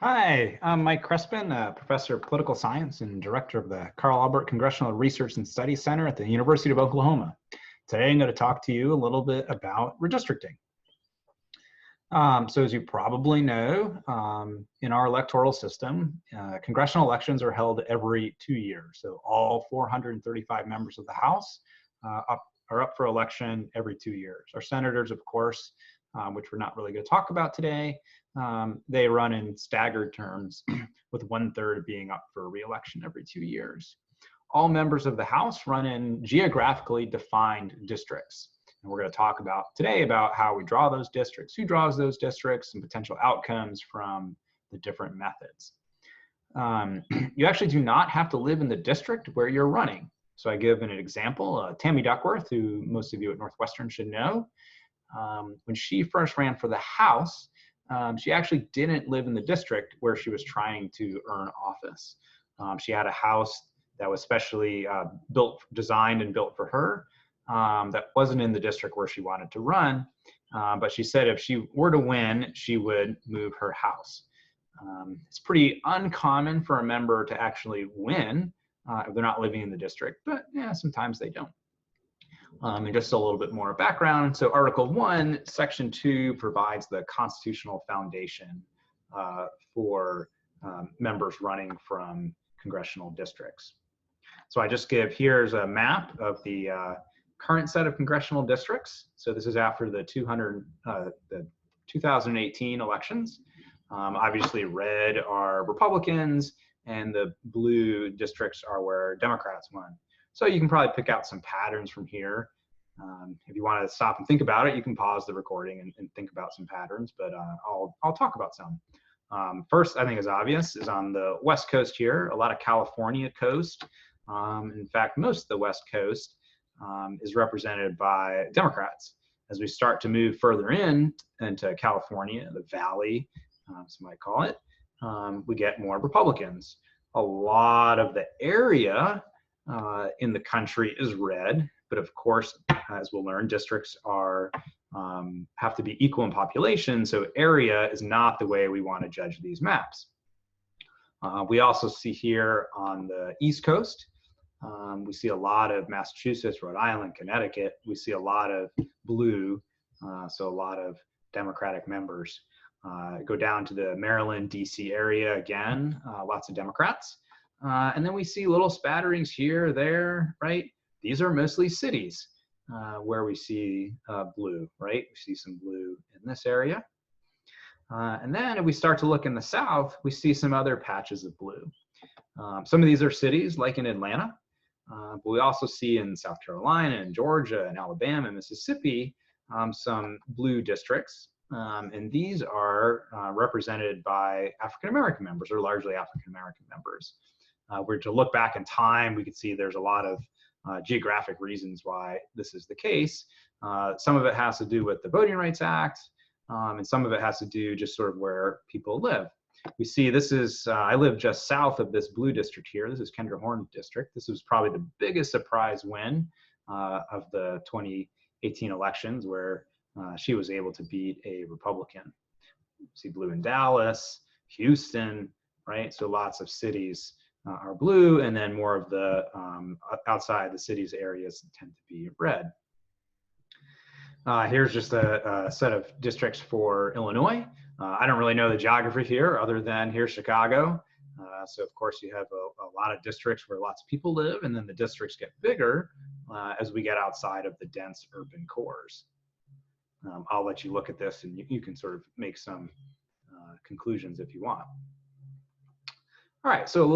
Hi, I'm Mike Crespin, professor of political science and director of the Carl Albert Congressional Research and Studies Center at the University of Oklahoma. Today, I'm going to talk to you a little bit about redistricting. So as you probably know, in our electoral system, congressional elections are held every 2 years. So all 435 members of the House are up for election every 2 years. Our senators, of course, which we're not really going to talk about today, they run in staggered terms with 1/3 being up for re-election every 2 years. All members of the House run in geographically defined districts. And we're going to talk about today about how we draw those districts, who draws those districts, and potential outcomes from the different methods. You actually do not have to live in the district where you're running. So I give an example. Tammy Duckworth, who most of you at Northwestern should know, when she first ran for the House, she actually didn't live in the district where she was trying to earn office. She had a house that was specially designed and built for her that wasn't in the district where she wanted to run. But she said if she were to win, she would move her house. It's pretty uncommon for a member to actually win if they're not living in the district, but yeah, sometimes they don't. And just a little bit more background. So Article 1, Section 2 provides the constitutional foundation for members running from congressional districts. So I just here's a map of the current set of congressional districts. So this is after the 2018 elections. Obviously red are Republicans and the blue districts are where Democrats won. So you can probably pick out some patterns from here. If you want to stop and think about it, you can pause the recording and think about some patterns, but I'll talk about some. First, I think is obvious, is on the West Coast here, a lot of California coast. In fact, most of the West Coast is represented by Democrats. As we start to move further into California, the Valley, some might call it, we get more Republicans. A lot of the area in the country is red, but of course, as we'll learn, districts have to be equal in population, so area is not the way we want to judge these maps. We also see here on the East Coast, we see a lot of Massachusetts, Rhode Island, Connecticut. We see a lot of blue, so a lot of Democratic members. Go down to the Maryland, DC area again, lots of Democrats. And then we see little spatterings here, there, right? These are mostly cities where we see blue, right? We see some blue in this area. And then if we start to look in the South, we see some other patches of blue. Some of these are cities like in Atlanta, but we also see in South Carolina and Georgia and Alabama and Mississippi some blue districts. And these are represented by African-American members, or largely African-American members. Were to look back in time, we could see there's a lot of geographic reasons why this is the case. Some of it has to do with the Voting Rights Act, and some of it has to do just sort of where people live. We see this is, I live just south of this blue district here. This is Kendra Horn district. This was probably the biggest surprise win of the 2018 elections, where she was able to beat a Republican. We see blue in Dallas, Houston, right? So lots of cities are blue, and then more of the outside the city's areas tend to be red. Here's just a set of districts for Illinois. I don't really know the geography here other than here's Chicago. So of course you have a lot of districts where lots of people live, and then the districts get bigger as we get outside of the dense urban cores. I'll let you look at this and you can sort of make some conclusions if you want. All right, so a little